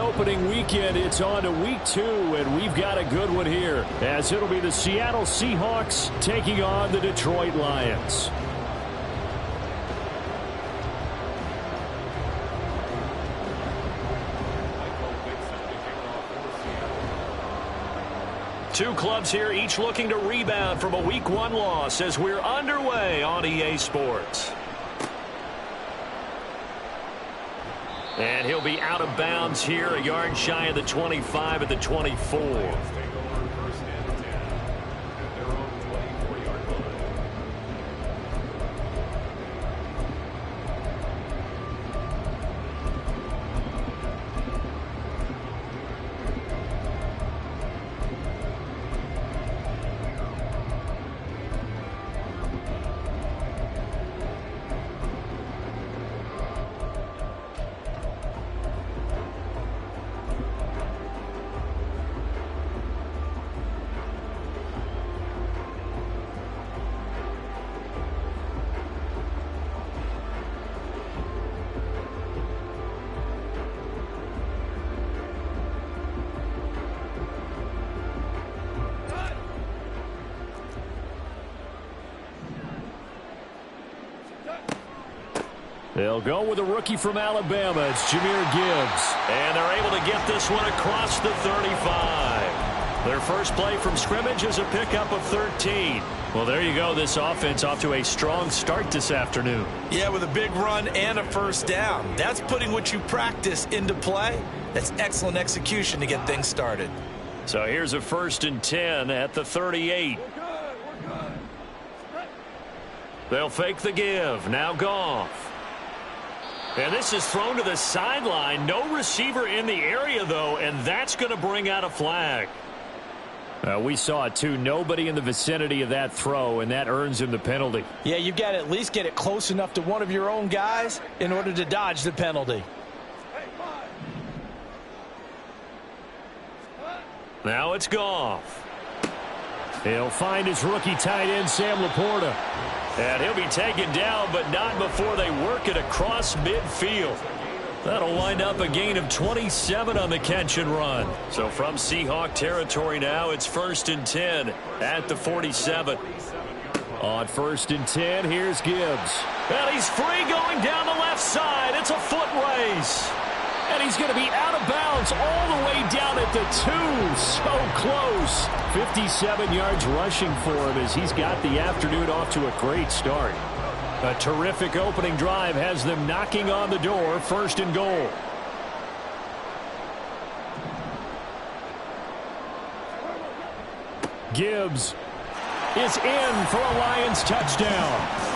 opening weekend. It's on to week 2, and we've got a good one here, as it'll be the Seattle Seahawks taking on the Detroit Lions. Two clubs here, each looking to rebound from a Week 1 loss as we're underway on EA Sports. And he'll be out of bounds here, a yard shy of the 25 at the 24. They'll go with a rookie from Alabama. It's Jahmyr Gibbs. And they're able to get this one across the 35. Their first play from scrimmage is a pickup of 13. Well, there you go. This offense off to a strong start this afternoon. Yeah, with a big run and a first down. That's putting what you practice into play. That's excellent execution to get things started. So here's a 1st and 10 at the 38. They'll fake the give. Now Goff. And this is thrown to the sideline. No receiver in the area, though, and that's going to bring out a flag. We saw it, too. Nobody in the vicinity of that throw, and that earns him the penalty. Yeah, you've got to at least get it close enough to one of your own guys in order to dodge the penalty. Now it's Goff. He'll find his rookie tight end, Sam Laporta. And he'll be taken down, but not before they work it across midfield. That'll wind up a gain of 27 on the catch and run. So from Seahawk territory now, it's 1st and 10 at the 47. On 1st and 10, here's Gibbs. And he's free going down the left side. It's a foot race. And he's going to be out of bounds all the way down at the 2. So close. 57 yards rushing for him as he's got the afternoon off to a great start. A terrific opening drive has them knocking on the door. 1st and goal. Gibbs is in for a Lions touchdown.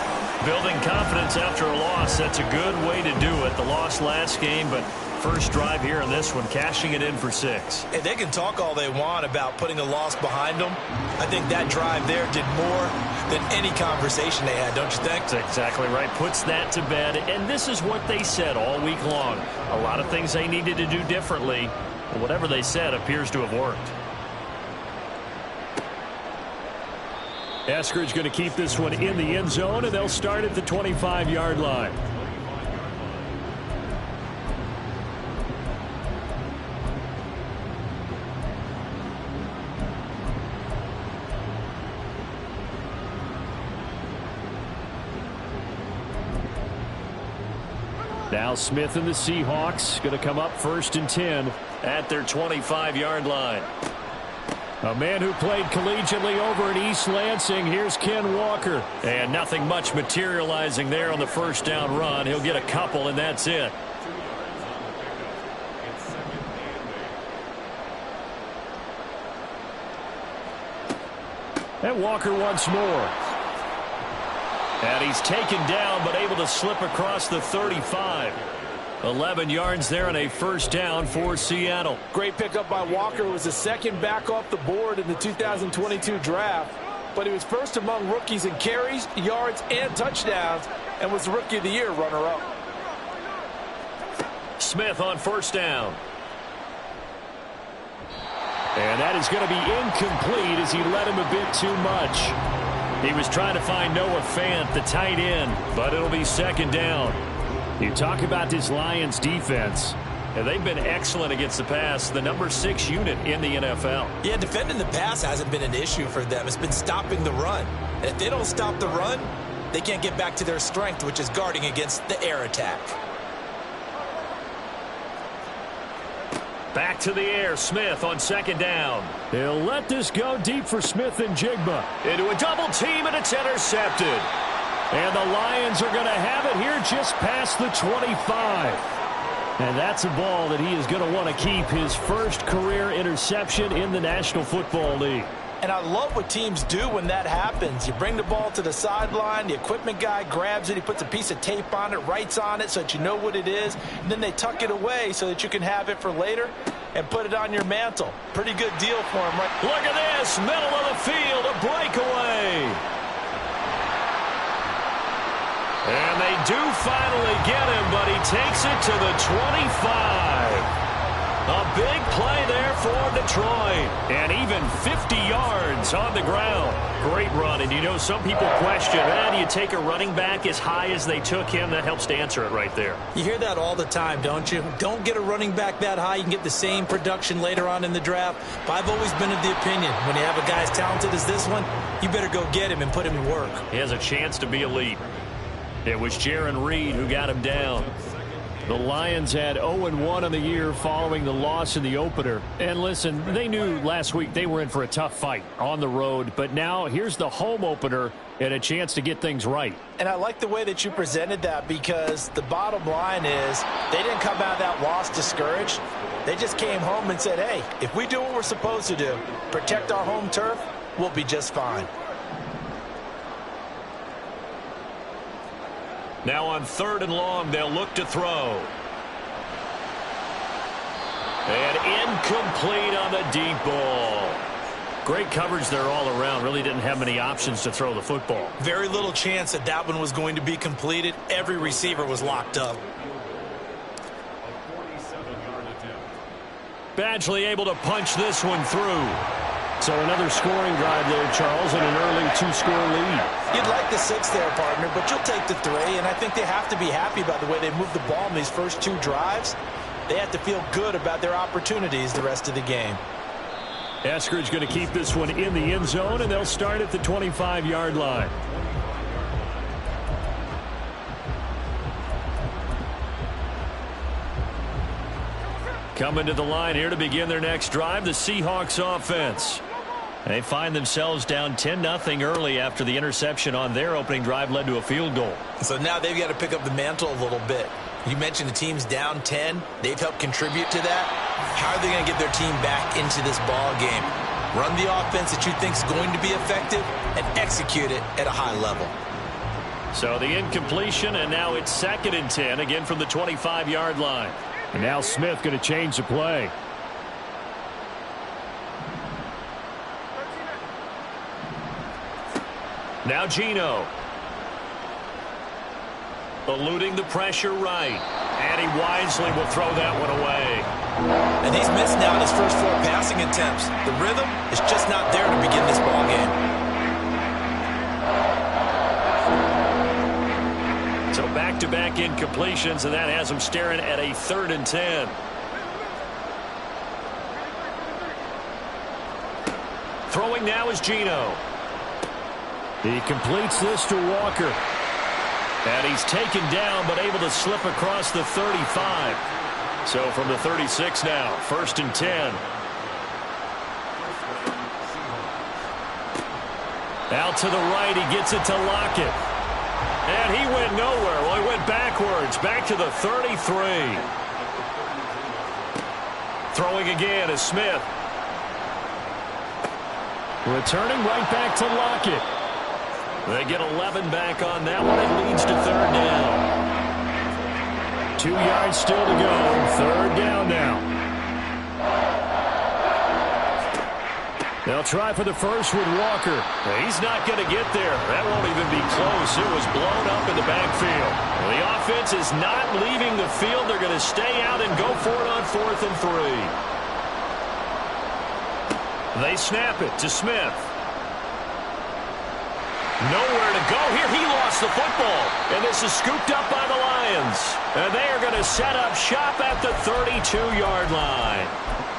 Building confidence after a loss, that's a good way to do it. The loss last game, but first drive here in this one, cashing it in for 6. And they can talk all they want about putting a loss behind them. I think that drive there did more than any conversation they had, don't you think? That's exactly right. Puts that to bed. And this is what they said all week long. A lot of things they needed to do differently. But whatever they said appears to have worked. Eskridge going to keep this one in the end zone, and they'll start at the 25-yard line. Now Smith and the Seahawks going to come up 1st and 10 at their 25-yard line. A man who played collegiately over in East Lansing. Here's Ken Walker. And nothing much materializing there on the first down run. He'll get a couple, and that's it. And Walker once more. And he's taken down, but able to slip across the 35. 11 yards there and a first down for Seattle. Great pickup by Walker. It was the second back off the board in the 2022 draft. But he was first among rookies in carries, yards, and touchdowns, and was the Rookie of the Year runner-up. Smith on first down. And that is going to be incomplete as he led him a bit too much. He was trying to find Noah Fant, the tight end, but it'll be second down. You talk about this Lions defense, And they've been excellent against the pass, the number 6 unit in the NFL. Yeah, defending the pass hasn't been an issue for them. It's been stopping the run. And if they don't stop the run, they can't get back to their strength, which is guarding against the air attack. Back to the air, Smith on second down. He'll let this go deep for Smith and Jigba. Into a double team, and it's intercepted. And the Lions are going to have it here just past the 25. And that's a ball that he is going to want to keep, his first career interception in the National Football League. And I love what teams do when that happens. You bring the ball to the sideline, the equipment guy grabs it, he puts a piece of tape on it, writes on it so that you know what it is, and then they tuck it away so that you can have it for later and put it on your mantle. Pretty good deal for him, right? Look at this, middle of the field, a breakaway. And they do finally get him, but he takes it to the 25. A big play there for Detroit. And even 50 yards on the ground. Great run. And you know, some people question, do you take a running back as high as they took him? That helps to answer it right there. You hear that all the time, don't you? Don't get a running back that high. You can get the same production later on in the draft. But I've always been of the opinion, when you have a guy as talented as this one, you better go get him and put him to work. He has a chance to be elite. It was Jaron Reed who got him down. The Lions had 0-1 on the year following the loss in the opener. And listen, they knew last week they were in for a tough fight on the road. But now here's the home opener and a chance to get things right. And I like the way that you presented that, because the bottom line is they didn't come out of that loss discouraged. They just came home and said, hey, if we do what we're supposed to do, protect our home turf, we'll be just fine. Now on 3rd and long, they'll look to throw. And incomplete on the deep ball. Great coverage there all around. Really didn't have many options to throw the football. Very little chance that that one was going to be completed. Every receiver was locked up. Badgley able to punch this one through. So another scoring drive there, Charles, and an early 2-score lead. You'd like the 6 there, partner, but you'll take the 3, and I think they have to be happy about the way they moved the ball in these first 2 drives. They have to feel good about their opportunities the rest of the game. Eskridge going to keep this one in the end zone, and they'll start at the 25-yard line. Coming to the line here to begin their next drive, the Seahawks offense. They find themselves down 10-0 early after the interception on their opening drive led to a field goal. So now they've got to pick up the mantle a little bit. You mentioned the team's down 10. They've helped contribute to that. How are they going to get their team back into this ball game? Run the offense that you think is going to be effective and execute it at a high level. So the incompletion, and now it's 2nd and 10, again from the 25-yard line. And now Smith going to change the play. Now Geno. Eluding the pressure right. And he wisely will throw that one away. And he's missed now in his first 4 passing attempts. The rhythm is just not there to begin this ball game. So back-to-back incompletions, and that has him staring at a 3rd and 10. Throwing now is Geno. He completes this to Walker. And he's taken down, but able to slip across the 35. So from the 36 now, 1st and 10. Out to the right, he gets it to Lockett. And he went nowhere. Well, he went backwards, back to the 33. Throwing again is Smith. Returning right back to Lockett. They get 11 back on that one. It leads to 3rd down. 2 yards still to go. 3rd down now. They'll try for the first with Walker. He's not going to get there. That won't even be close. It was blown up in the backfield. Well, the offense is not leaving the field. They're going to stay out and go for it on 4th and 3. They snap it to Smith. Nowhere to go here. He lost the football. And this is scooped up by the Lions. And they are going to set up shop at the 32-yard line.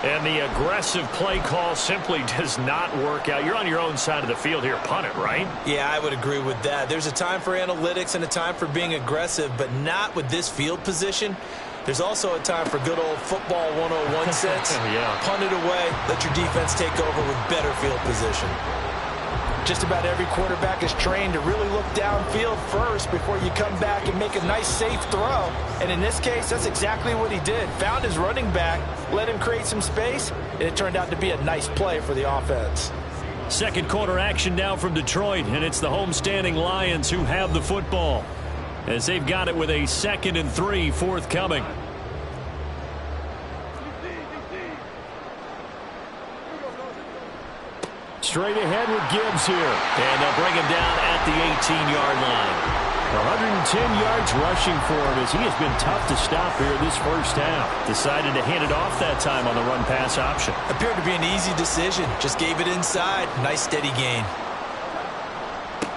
And the aggressive play call simply does not work out. You're on your own side of the field here. Punt it, right? Yeah, I would agree with that. There's a time for analytics and a time for being aggressive, but not with this field position. There's also a time for good old football 101 sense. Yeah. Punt it away. Let your defense take over with better field position. Just about every quarterback is trained to really look downfield first before you come back and make a nice, safe throw. And in this case, that's exactly what he did. Found his running back, let him create some space, and it turned out to be a nice play for the offense. Second quarter action now from Detroit, and it's the homestanding Lions who have the football as they've got it with a 2nd and 3 forthcoming. Straight ahead with Gibbs here. And they'll bring him down at the 18-yard line. 110 yards rushing for him as he has been tough to stop here this first half. Decided to hand it off that time on the run-pass option. Appeared to be an easy decision. Just gave it inside. Nice steady gain.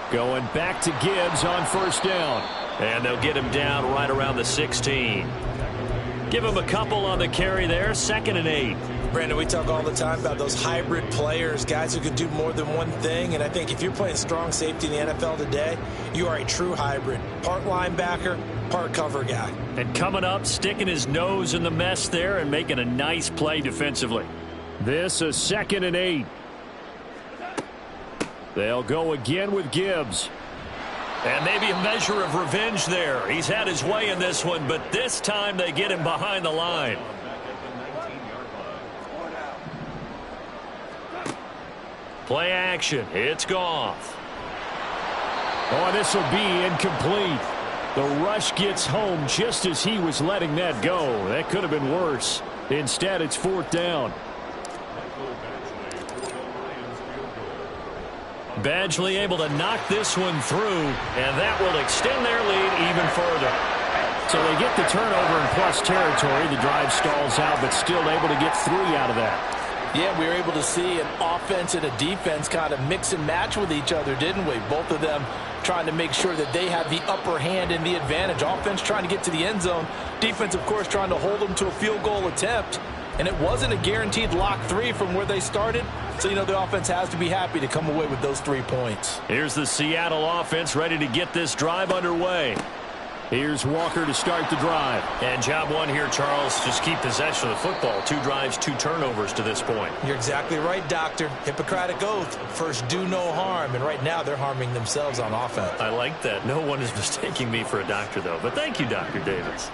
Going back to Gibbs on first down. And they'll get him down right around the 16. Give him a couple on the carry there. 2nd and 8. Brandon, we talk all the time about those hybrid players, guys who can do more than one thing. And I think if you're playing strong safety in the NFL today, you are a true hybrid. Part linebacker, part cover guy. And coming up, sticking his nose in the mess there and making a nice play defensively. This is 2nd and 8. They'll go again with Gibbs. And maybe a measure of revenge there. He's had his way in this one, but this time they get him behind the line. Play action. It's Goff. Oh, this will be incomplete. The rush gets home just as he was letting that go. That could have been worse. Instead, it's 4th down. Badgley able to knock this one through, and that will extend their lead even further. So they get the turnover in plus territory. The drive stalls out, but still able to get 3 out of that. Yeah, we were able to see an offense and a defense kind of mix and match with each other, didn't we? Both of them trying to make sure that they have the upper hand and the advantage. Offense trying to get to the end zone. Defense, of course, trying to hold them to a field goal attempt. And it wasn't a guaranteed lock 3 from where they started. So, you know, the offense has to be happy to come away with those 3 points. Here's the Seattle offense ready to get this drive underway. Here's Walker to start the drive. And job one here, Charles, just keep possession of the football. 2 drives, 2 turnovers to this point. You're exactly right, Doctor. Hippocratic oath. First, do no harm. And right now, they're harming themselves on offense. I like that. No one is mistaking me for a doctor, though. But thank you, Dr. Davis.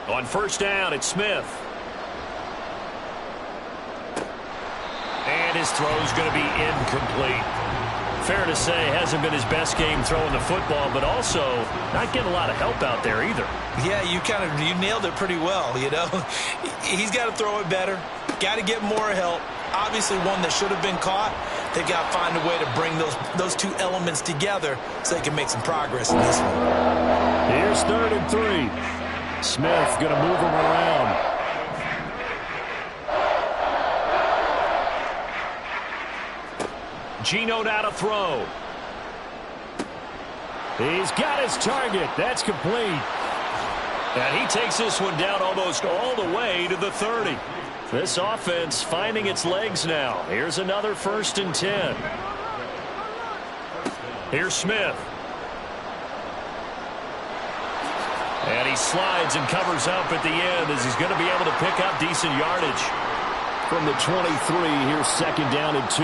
On first down, it's Smith. And his throw's going to be incomplete. Fair to say, hasn't been his best game throwing the football, but also not getting a lot of help out there either. Yeah, you nailed it pretty well, you know. He's got to throw it better. Got to get more help. Obviously one that should have been caught. They've got to find a way to bring those 2 elements together so they can make some progress in this one. Here's 3rd and 3. Smith going to move him around. Geno now to throw. He's got his target. That's complete. And he takes this one down almost all the way to the 30. This offense finding its legs now. Here's another 1st and 10. Here's Smith. And he slides and covers up at the end as he's going to be able to pick up decent yardage. From the 23, here's 2nd down and 2.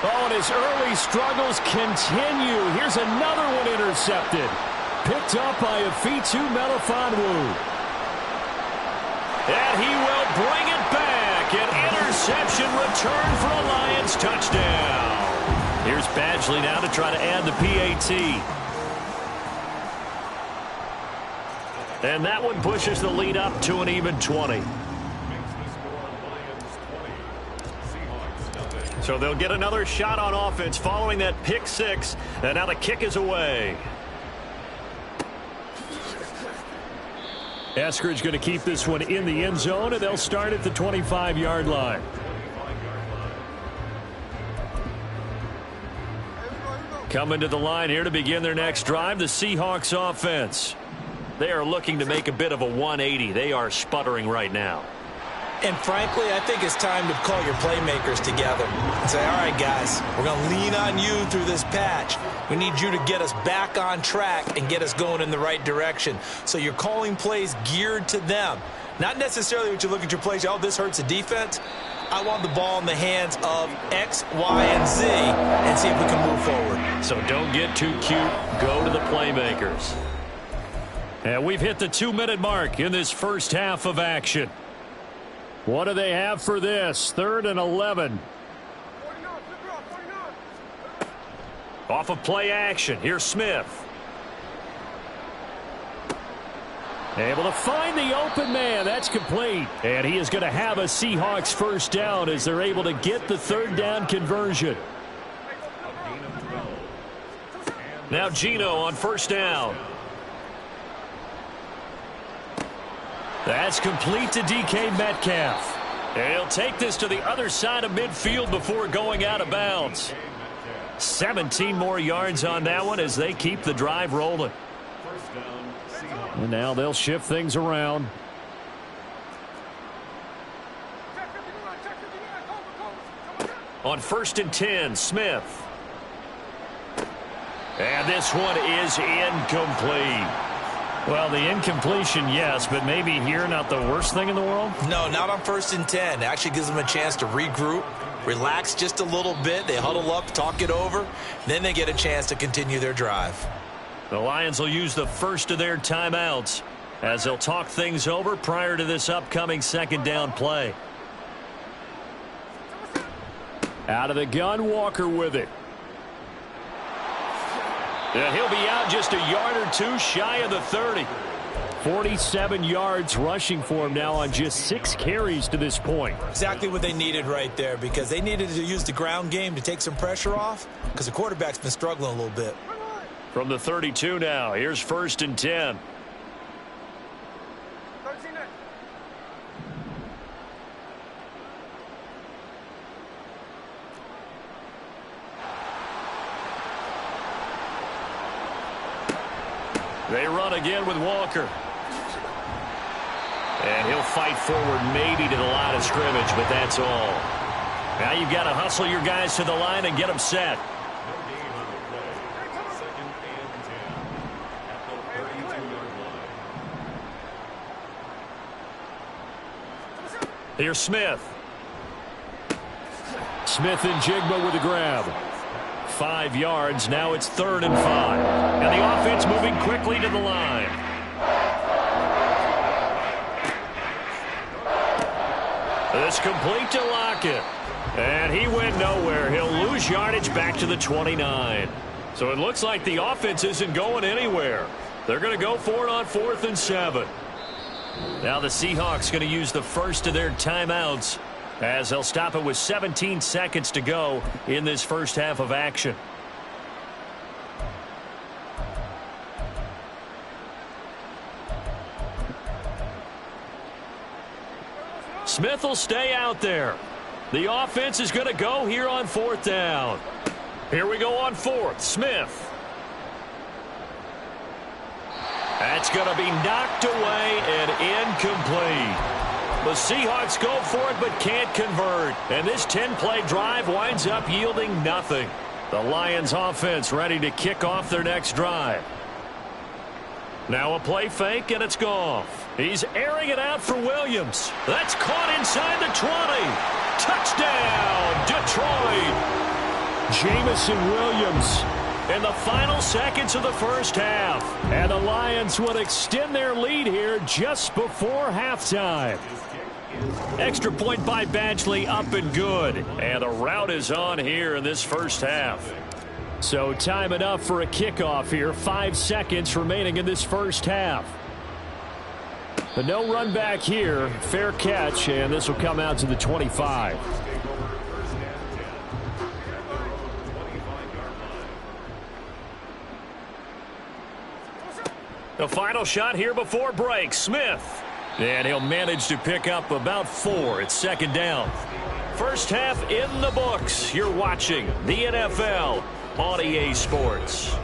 Oh, and his early struggles continue. Here's another one intercepted. Picked up by Afitu Melifonwu. And he will bring it back. An interception return for a Lions touchdown. Here's Badgley now to try to add the PAT. And that one pushes the lead up to an even 20. So they'll get another shot on offense following that pick 6. And now the kick is away. Eskridge going to keep this one in the end zone, and they'll start at the 25-yard line. Coming to the line here to begin their next drive, the Seahawks offense. They are looking to make a bit of a 180. They are sputtering right now. And frankly, I think it's time to call your playmakers together and say, all right, guys, we're going to lean on you through this patch. We need you to get us back on track and get us going in the right direction. So you're calling plays geared to them. Not necessarily what you look at your plays, oh, this hurts the defense. I want the ball in the hands of X, Y, and Z and see if we can move forward. So don't get too cute. Go to the playmakers. And we've hit the 2-minute mark in this first half of action. What do they have for this? 3rd and 11. Off of play action. Here's Smith. Able to find the open man. That's complete. And he is going to have a Seahawks first down as they're able to get the 3rd down conversion. Now Geno on first down. That's complete to DK Metcalf. And he'll take this to the other side of midfield before going out of bounds. 17 more yards on that one as they keep the drive rolling. And now they'll shift things around. On 1st and 10, Smith. And this one is incomplete. Well, the incompletion, yes, but maybe here not the worst thing in the world? No, not on 1st and 10. It actually gives them a chance to regroup, relax just a little bit. They huddle up, talk it over. Then they get a chance to continue their drive. The Lions will use the first of their timeouts as they'll talk things over prior to this upcoming 2nd down play. Out of the gun, Walker with it. Yeah, he'll be out just a yard or two shy of the 30. 47 yards rushing for him now on just 6 carries to this point. Exactly what they needed right there, because they needed to use the ground game to take some pressure off because the quarterback's been struggling a little bit. From the 32 now, here's 1st and 10. They run again with Walker. And he'll fight forward maybe to the line of scrimmage, but that's all. Now you've got to hustle your guys to the line and get them set. Here's Smith. Smith and Jigba with the grab. 5 yards. Now it's 3rd and 5. And the offense moving quickly to the line. This complete to Lockett. And he went nowhere. He'll lose yardage back to the 29. So it looks like the offense isn't going anywhere. They're going to go for it on 4th and 7. Now the Seahawks going to use the first of their timeouts as they'll stop it with 17 seconds to go in this first half of action. Smith will stay out there. The offense is going to go here on 4th down. Here we go on 4th. Smith. That's going to be knocked away and incomplete. The Seahawks go for it but can't convert. And this 10-play drive winds up yielding nothing. The Lions offense ready to kick off their next drive. Now a play fake and it's Goff. He's airing it out for Williams. That's caught inside the 20. Touchdown, Detroit. Jamison Williams in the final seconds of the first half. And the Lions would extend their lead here just before halftime. Extra point by Badgley, up and good. And the route is on here in this first half. So time enough for a kickoff here. 5 seconds remaining in this first half. But no run back here. Fair catch, and this will come out to the 25. The final shot here before break. Smith. And he'll manage to pick up about 4 at second down. First half in the books. You're watching the NFL on EA Sports.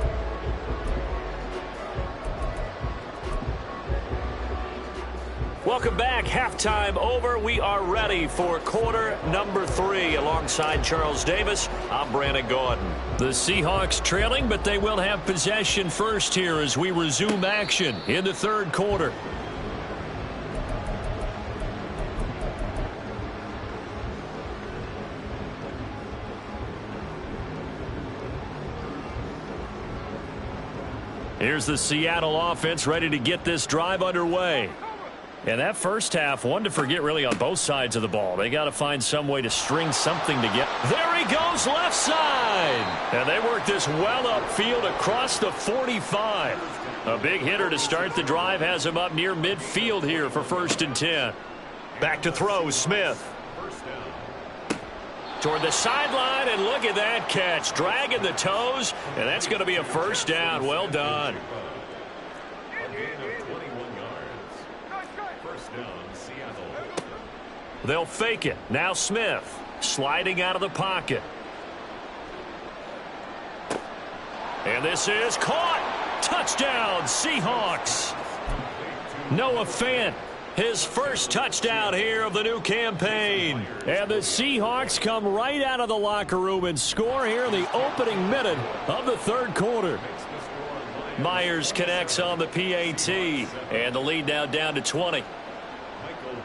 Welcome back. Halftime over. We are ready for quarter number 3. Alongside Charles Davis, I'm Brandon Gordon. The Seahawks trailing, but they will have possession first here as we resume action in the third quarter. Here's the Seattle offense ready to get this drive underway. And that first half, one to forget really on both sides of the ball. They got to find some way to string something together. There he goes, left side. And they work this well upfield across the 45. A big hitter to start the drive has him up near midfield here for 1st and 10. Back to throw, Smith. Toward the sideline, and look at that catch. Dragging the toes, and that's going to be a first down. Well done. They'll fake it. Now Smith sliding out of the pocket. And this is caught. Touchdown, Seahawks. Noah Fant, his first touchdown here of the new campaign. And the Seahawks come right out of the locker room and score here in the opening minute of the third quarter. Myers connects on the PAT, and the lead now down to 20.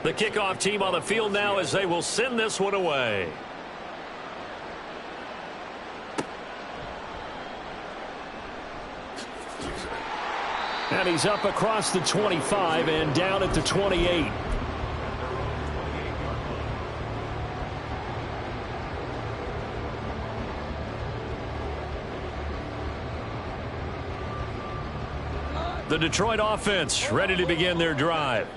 The kickoff team on the field now as they will send this one away. And he's up across the 25 and down at the 28. The Detroit offense ready to begin their drive.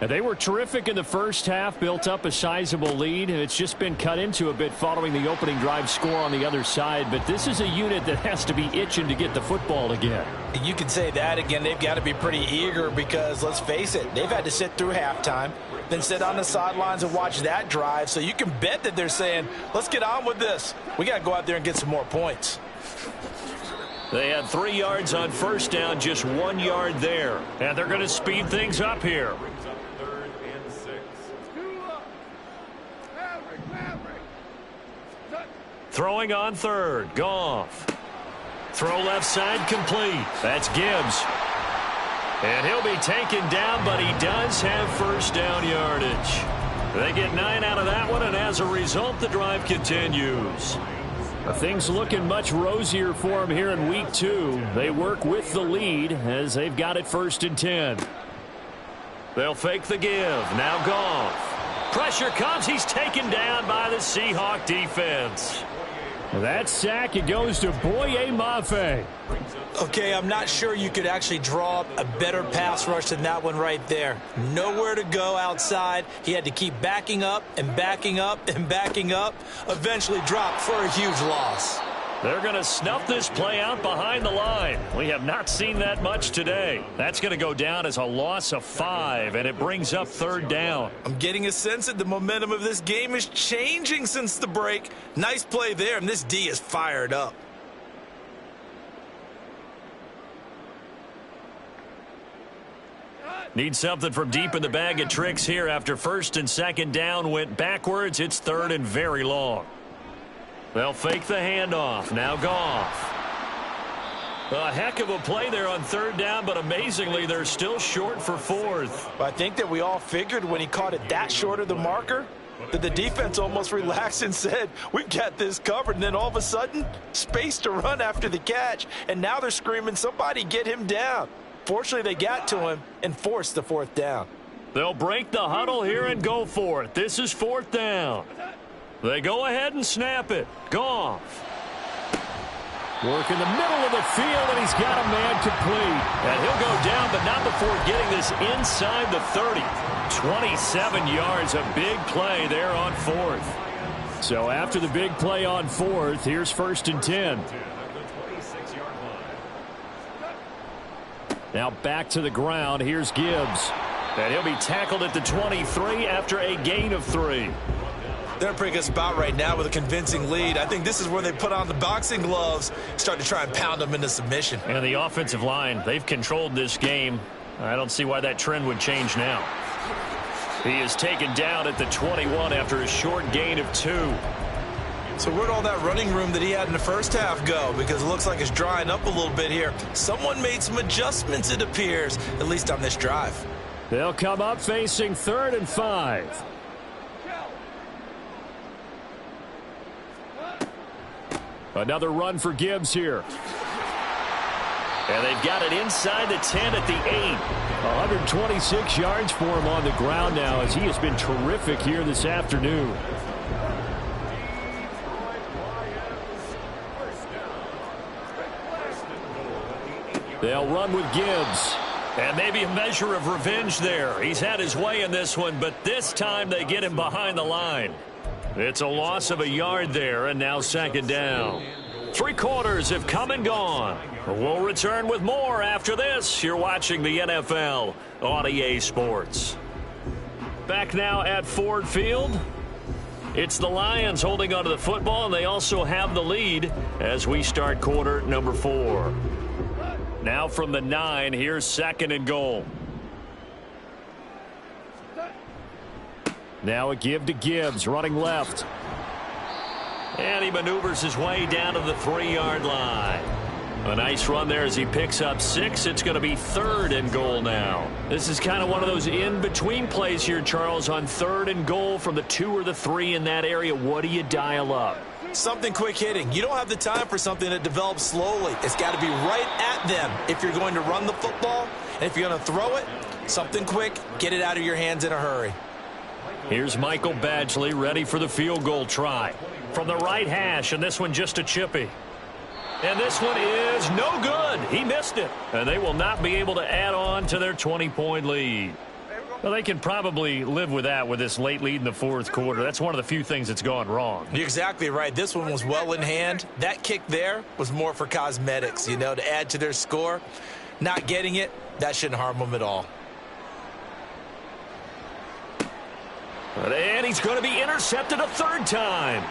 And they were terrific in the first half, built up a sizable lead, and it's just been cut into a bit following the opening drive score on the other side. But this is a unit that has to be itching to get the football again. You can say that again. They've got to be pretty eager because, let's face it, they've had to sit through halftime, then sit on the sidelines and watch that drive. So you can bet that they're saying, let's get on with this. We got to go out there and get some more points. They had 3 yards on first down, just 1 yard there. And they're going to speed things up here. Throwing on third. Goff. Throw left side complete. That's Gibbs. And he'll be taken down, but he does have first down yardage. They get 9 out of that one, and as a result, the drive continues. Things looking much rosier for them here in week 2. They work with the lead as they've got it 1st and 10. They'll fake the give. Now Goff. Pressure comes. He's taken down by the Seahawk defense. That sack, it goes to Boye Mafe. Okay, I'm not sure you could actually draw up a better pass rush than that one right there. Nowhere to go outside. He had to keep backing up and backing up and backing up. Eventually dropped for a huge loss. They're going to snuff this play out behind the line. We have not seen that much today. That's going to go down as a loss of 5, and it brings up 3rd down. I'm getting a sense that the momentum of this game is changing since the break. Nice play there, and this D is fired up. Need something from deep in the bag of tricks here after 1st and 2nd down went backwards. It's 3rd and very long. They'll fake the handoff. Now Goff. A heck of a play there on 3rd down, but amazingly, they're still short for 4th. I think that we all figured when he caught it that short of the marker that the defense almost relaxed and said, we've got this covered. And then all of a sudden, space to run after the catch. And now they're screaming, somebody get him down. Fortunately, they got to him and forced the 4th down. They'll break the huddle here and go for it. This is 4th down. They go ahead and snap it. Goff. Work in the middle of the field, and he's got a man complete. And he'll go down, but not before getting this inside the 30. 27 yards, a big play there on 4th. So after the big play on 4th, here's 1st and 10. Now back to the ground. Here's Gibbs. And he'll be tackled at the 23 after a gain of 3. They're in a pretty good spot right now with a convincing lead. I think this is where they put on the boxing gloves, start to try and pound them into submission. And the offensive line, they've controlled this game. I don't see why that trend would change now. He is taken down at the 21 after a short gain of 2. So where'd all that running room that he had in the first half go? Because it looks like it's drying up a little bit here. Someone made some adjustments, it appears, at least on this drive. They'll come up facing 3rd and 5. Another run for Gibbs here. And they've got it inside the 10 at the 8. 126 yards for him on the ground now as he has been terrific here this afternoon. They'll run with Gibbs. And maybe a measure of revenge there. He's had his way in this one, but this time they get him behind the line. It's a loss of a yard there, and now 2nd down. 3 quarters have come and gone. We'll return with more after this. You're watching the NFL on EA Sports. Back now at Ford Field. It's the Lions holding onto the football, and they also have the lead as we start quarter number 4. Now from the 9, here's 2nd and goal. Now a give to Gibbs, running left. And he maneuvers his way down to the 3-yard line. A nice run there as he picks up 6. It's going to be 3rd and goal now. This is kind of one of those in-between plays here, Charles, on 3rd and goal from the 2 or the 3 in that area. What do you dial up? Something quick hitting. You don't have the time for something that develops slowly. It's got to be right at them if you're going to run the football. And if you're going to throw it, something quick, get it out of your hands in a hurry. Here's Michael Badgley ready for the field goal try. From the right hash, and this one just a chippy. And this one is no good. He missed it. And they will not be able to add on to their 20-point lead. Well, they can probably live with that with this late lead in the 4th quarter. That's one of the few things that's gone wrong. You're exactly right. This one was well in hand. That kick there was more for cosmetics, you know, to add to their score. Not getting it, that shouldn't harm them at all. And he's going to be intercepted a 3rd time.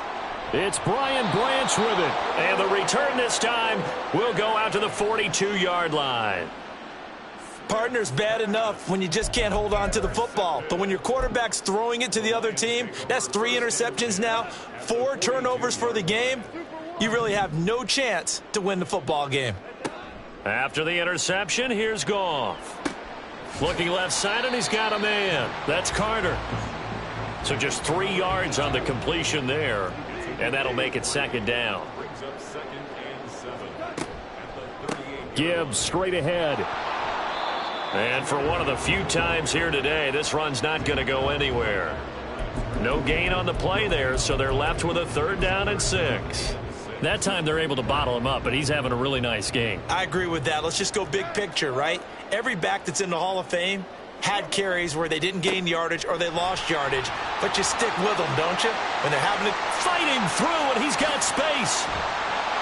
It's Brian Branch with it. And the return this time will go out to the 42-yard line. Partner's bad enough when you just can't hold on to the football. But when your quarterback's throwing it to the other team, that's 3 interceptions now, 4 turnovers for the game. You really have no chance to win the football game. After the interception, here's Goff. Looking left side, and he's got a man. That's Carter. So just 3 yards on the completion there, and that'll make it 2nd down. Gibbs straight ahead. And for one of the few times here today, this run's not going to go anywhere. No gain on the play there, so they're left with a 3rd down and 6. That time they're able to bottle him up, but he's having a really nice game. I agree with that. Let's just go big picture, right? Every back that's in the Hall of Fame had carries where they didn't gain yardage or they lost yardage, but you stick with them, don't you? When they're having to fighting through, and he's got space.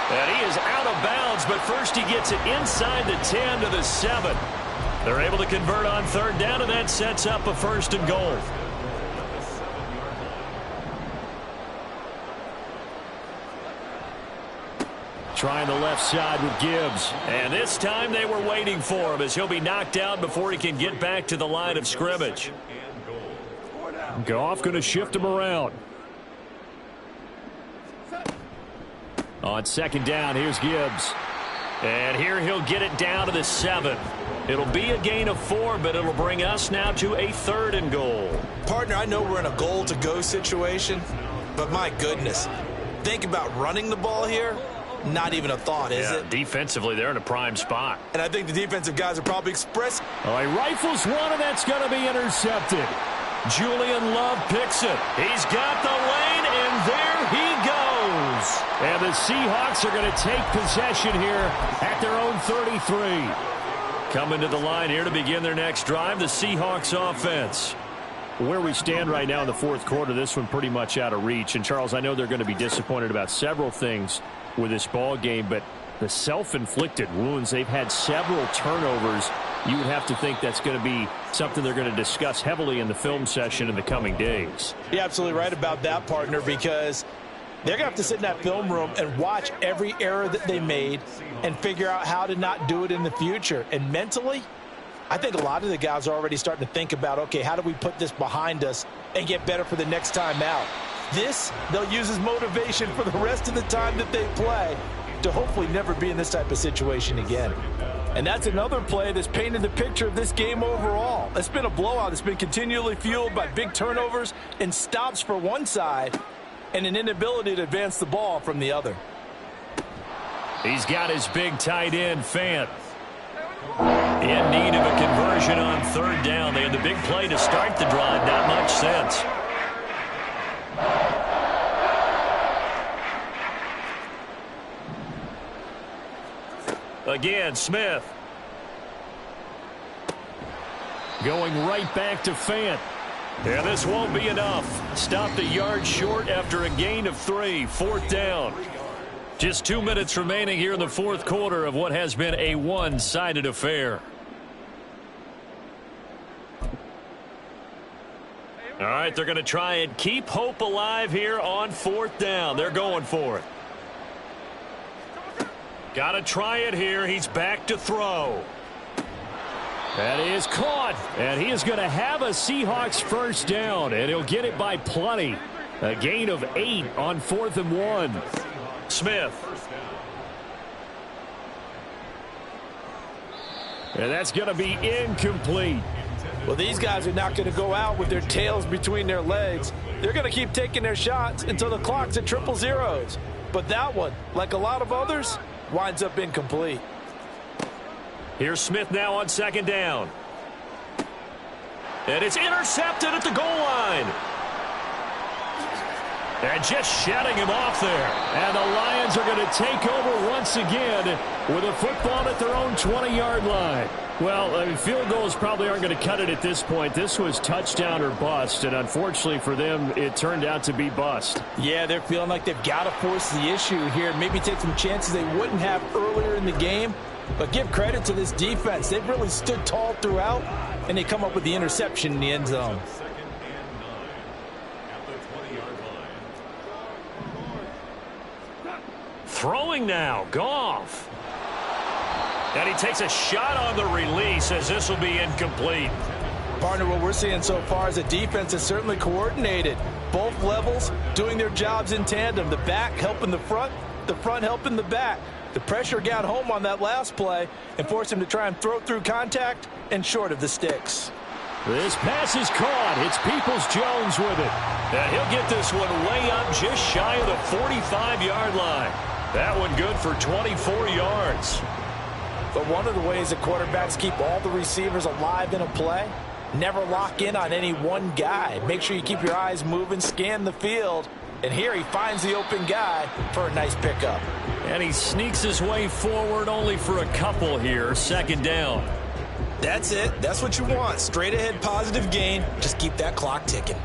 And he is out of bounds, but first he gets it inside the 10 to the 7. They're able to convert on 3rd down, and that sets up a 1st and goal. Trying the left side with Gibbs. And this time they were waiting for him as he'll be knocked down before he can get back to the line of scrimmage. Goff going to shift him around. On 2nd down, here's Gibbs. And here he'll get it down to the 7. It'll be a gain of 4, but it'll bring us now to a 3rd and goal. Partner, I know we're in a goal-to-go situation, but my goodness, think about running the ball here. Not even a thought, is it? Defensively, they're in a prime spot. And I think the defensive guys are probably expressing. Oh, he rifles one, and that's going to be intercepted. Julian Love picks it. He's got the lane, and there he goes. And the Seahawks are going to take possession here at their own 33. Coming to the line here to begin their next drive, the Seahawks offense. Where we stand right now in the 4th quarter, this one pretty much out of reach. And, Charles, I know they're going to be disappointed about several things with this ball game, but the self-inflicted wounds, they've had several turnovers you would have to think that's going to be something they're going to discuss heavily in the film session in the coming days. You're absolutely right about that, partner, because they're going to have to sit in that film room and watch every error that they made and figure out how to not do it in the future. And mentally, I think a lot of the guys are already starting to think about, okay, how do we put this behind us and get better for the next time out? This, they'll use as motivation for the rest of the time that they play to hopefully never be in this type of situation again. And that's another play that's painted the picture of this game overall. It's been a blowout. It's been continually fueled by big turnovers and stops for one side and an inability to advance the ball from the other. He's got his big tight end, Fant. In need of a conversion on third down. They had the big play to start the drive. Not much sense. Again, Smith. Going right back to Fant. Yeah, this won't be enough. Stopped a yard short after a gain of 3. Fourth down. Just 2 minutes remaining here in the fourth quarter of what has been a one-sided affair. All right, they're going to try and keep hope alive here on fourth down. They're going for it. Got to try it here. He's back to throw. That is caught. And he is going to have a Seahawks first down, and he'll get it by plenty. A gain of 8 on 4th and 1. Smith. And that's going to be incomplete. Well, these guys are not going to go out with their tails between their legs. They're going to keep taking their shots until the clock's at 000. But that one, like a lot of others, winds up incomplete. Here's Smith now on second down. And it's intercepted at the goal line. And just shutting him off there. And the Lions are going to take over once again with a football at their own 20-yard line. Well, I mean, field goals probably aren't going to cut it at this point. This was touchdown or bust, and unfortunately for them, it turned out to be bust. Yeah, they're feeling like they've got to force the issue here, maybe take some chances they wouldn't have earlier in the game. But give credit to this defense. They've really stood tall throughout, and they come up with the interception in the end zone. Throwing now, Goff. And he takes a shot on the release as this will be incomplete. Partner, what we're seeing so far is a defense that's certainly coordinated. Both levels doing their jobs in tandem. The back helping the front helping the back. The pressure got home on that last play and forced him to try and throw through contact and short of the sticks. This pass is caught. It's Peoples-Jones with it. And he'll get this one way up just shy of the 45-yard line. That one good for 24 yards. But one of the ways that quarterbacks keep all the receivers alive in a play, never lock in on any one guy. Make sure you keep your eyes moving, scan the field. And here he finds the open guy for a nice pickup. And he sneaks his way forward only for a couple here. Second down. That's it. That's what you want. Straight ahead positive gain. Just keep that clock ticking.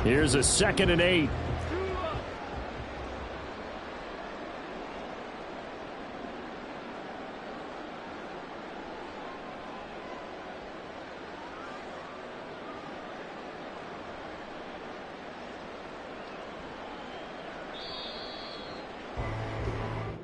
Here's a 2nd and 8.